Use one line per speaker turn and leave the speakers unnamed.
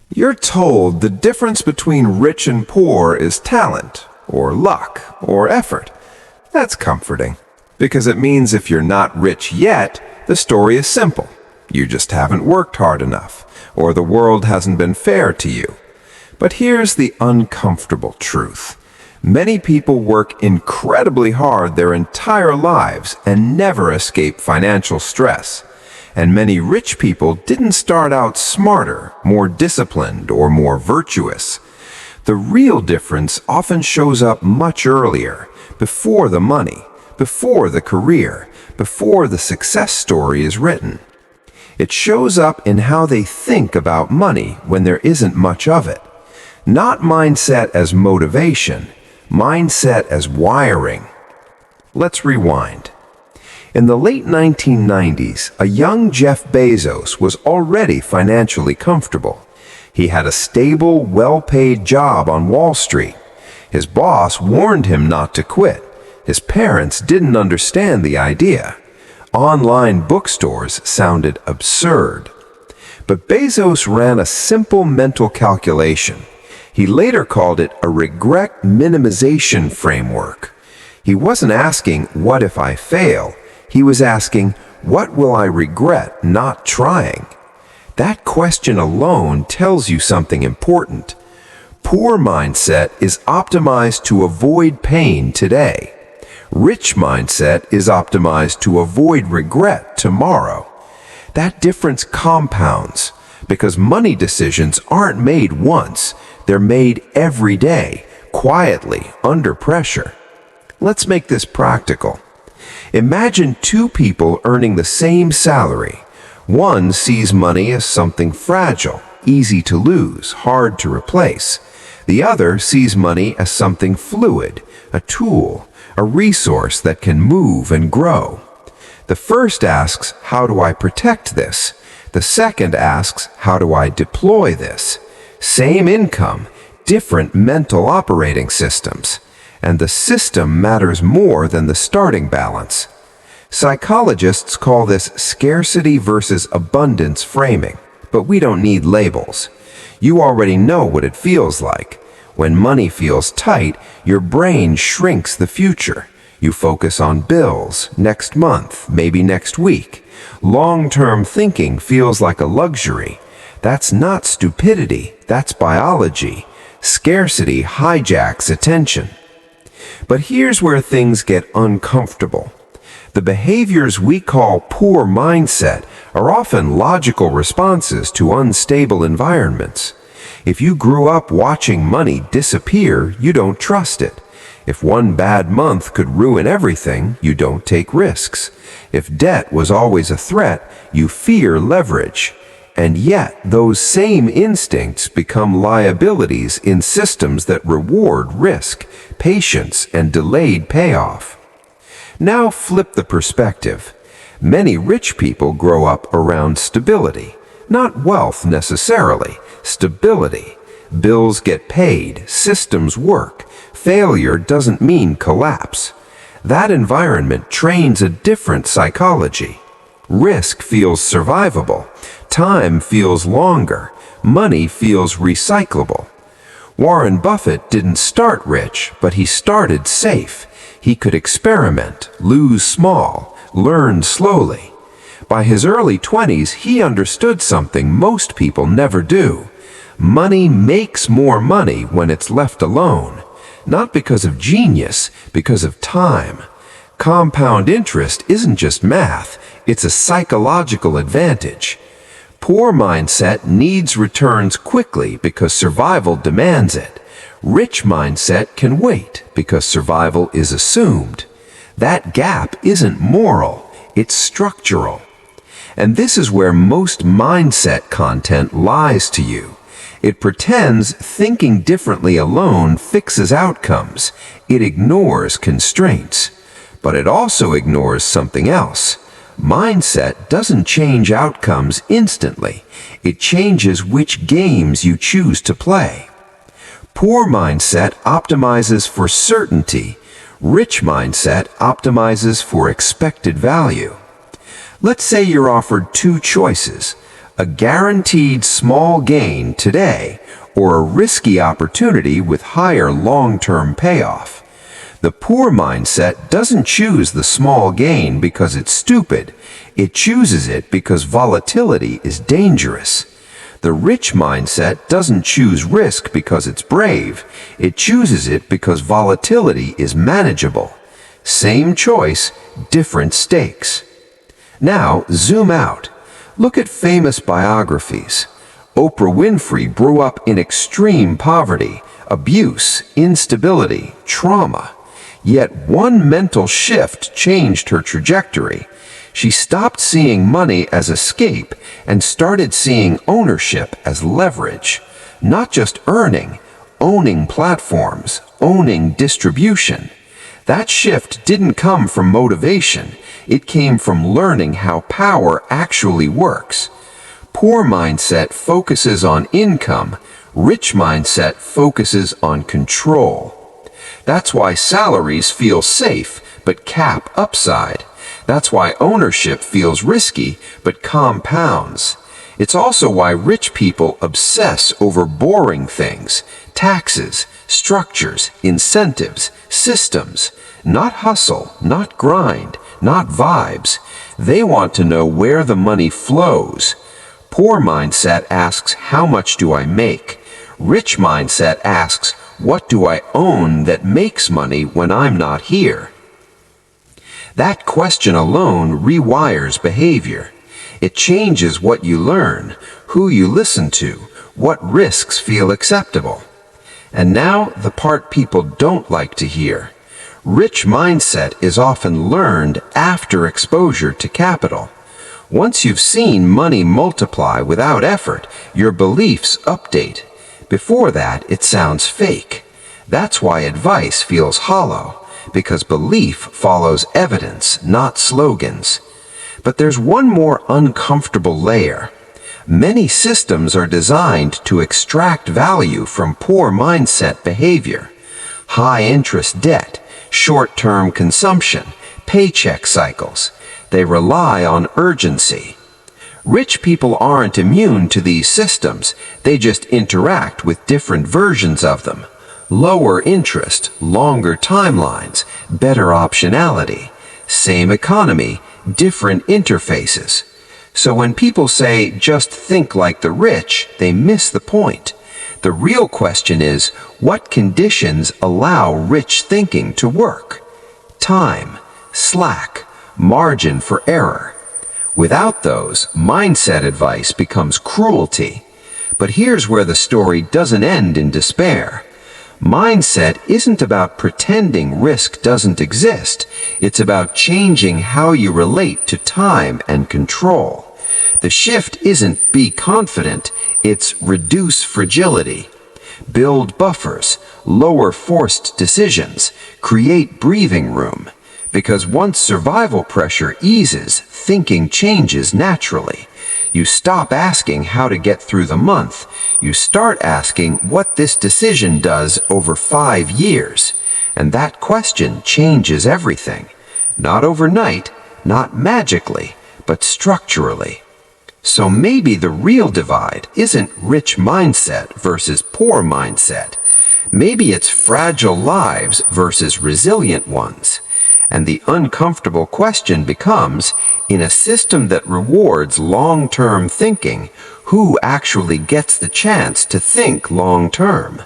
You're told the difference between rich and poor is talent, or luck, or effort. That's comforting, because it means if you're not rich yet, the story is simple. You just haven't worked hard enough, or the world hasn't been fair to you. But here's the uncomfortable truth. Many people work incredibly hard their entire lives and never escape financial stress. And many rich people didn't start out smarter, more disciplined, or more virtuous. The real difference often shows up much earlier, before the money, before the career, before the success story is written. It shows up in how they think about money when there isn't much of it. Not mindset as motivation, mindset as wiring. Let's rewind. In the late 1990s, a young Jeff Bezos was already financially comfortable. He had a stable, well-paid job on Wall Street. His boss warned him not to quit. His parents didn't understand the idea. Online bookstores sounded absurd. But Bezos ran a simple mental calculation. He later called it a regret minimization framework. He wasn't asking, "What if I fail?" He was asking, "What will I regret not trying?" That question alone tells you something important. Poor mindset is optimized to avoid pain today. Rich mindset is optimized to avoid regret tomorrow. That difference compounds because money decisions aren't made once, they're made every day, quietly, under pressure. Let's make this practical. Imagine two people earning the same salary. One sees money as something fragile, easy to lose, hard to replace. The other sees money as something fluid, a tool, a resource that can move and grow. The first asks, "How do I protect this?" The second asks, "How do I deploy this?" Same income, different mental operating systems. And the system matters more than the starting balance. Psychologists call this scarcity versus abundance framing, but we don't need labels. You already know what it feels like. When money feels tight, your brain shrinks the future. You focus on bills, next month, maybe next week. Long-term thinking feels like a luxury. That's not stupidity, that's biology. Scarcity hijacks attention. But here's where things get uncomfortable. The behaviors we call poor mindset are often logical responses to unstable environments. If you grew up watching money disappear, you don't trust it. If one bad month could ruin everything, you don't take risks. If debt was always a threat, you fear leverage. And yet, those same instincts become liabilities in systems that reward risk, patience, and delayed payoff. Now flip the perspective. Many rich people grow up around stability. Not wealth necessarily, stability. Bills get paid, systems work. Failure doesn't mean collapse. That environment trains a different psychology. Risk feels survivable. Time feels longer. Money feels recyclable. Warren Buffett didn't start rich, but he started safe. He could experiment, lose small, learn slowly. By his early 20s, he understood something most people never do. Money makes more money when it's left alone. Not because of genius, because of time. Compound interest isn't just math, it's a psychological advantage. Poor mindset needs returns quickly because survival demands it. Rich mindset can wait because survival is assumed. That gap isn't moral, it's structural. And this is where most mindset content lies to you. It pretends thinking differently alone fixes outcomes. It ignores constraints. But it also ignores something else. Mindset doesn't change outcomes instantly. It changes which games you choose to play. Poor mindset optimizes for certainty. Rich mindset optimizes for expected value. Let's say you're offered two choices, a guaranteed small gain today, or a risky opportunity with higher long-term payoff. The poor mindset doesn't choose the small gain because it's stupid. It chooses it because volatility is dangerous. The rich mindset doesn't choose risk because it's brave. It chooses it because volatility is manageable. Same choice, different stakes. Now, zoom out. Look at famous biographies. Oprah Winfrey grew up in extreme poverty, abuse, instability, trauma. Yet one mental shift changed her trajectory. She stopped seeing money as escape and started seeing ownership as leverage. Not just earning, owning platforms, owning distribution. That shift didn't come from motivation. It came from learning how power actually works. Poor mindset focuses on income. Rich mindset focuses on control. That's why salaries feel safe, but cap upside. That's why ownership feels risky, but compounds. It's also why rich people obsess over boring things, taxes, structures, incentives, systems. Not hustle, not grind, not vibes. They want to know where the money flows. Poor mindset asks, how much do I make? Rich mindset asks, what do I own that makes money when I'm not here? That question alone rewires behavior. It changes what you learn, who you listen to, what risks feel acceptable. And now, the part people don't like to hear. Rich mindset is often learned after exposure to capital. Once you've seen money multiply without effort, your beliefs update. Before that, it sounds fake. That's why advice feels hollow, because belief follows evidence, not slogans. But there's one more uncomfortable layer. Many systems are designed to extract value from poor mindset behavior. High-interest debt, short-term consumption, paycheck cycles. They rely on urgency. Rich people aren't immune to these systems. They just interact with different versions of them. Lower interest, longer timelines, better optionality. Same economy, different interfaces. So when people say, just think like the rich, they miss the point. The real question is, what conditions allow rich thinking to work? Time, slack, margin for error. Without those, mindset advice becomes cruelty. But here's where the story doesn't end in despair. Mindset isn't about pretending risk doesn't exist. It's about changing how you relate to time and control. The shift isn't be confident, it's reduce fragility. Build buffers, lower forced decisions, create breathing room. Because once survival pressure eases, thinking changes naturally. You stop asking how to get through the month. You start asking what this decision does over 5 years. And that question changes everything. Not overnight, not magically, but structurally. So maybe the real divide isn't rich mindset versus poor mindset. Maybe it's fragile lives versus resilient ones. And the uncomfortable question becomes, in a system that rewards long-term thinking, who actually gets the chance to think long-term?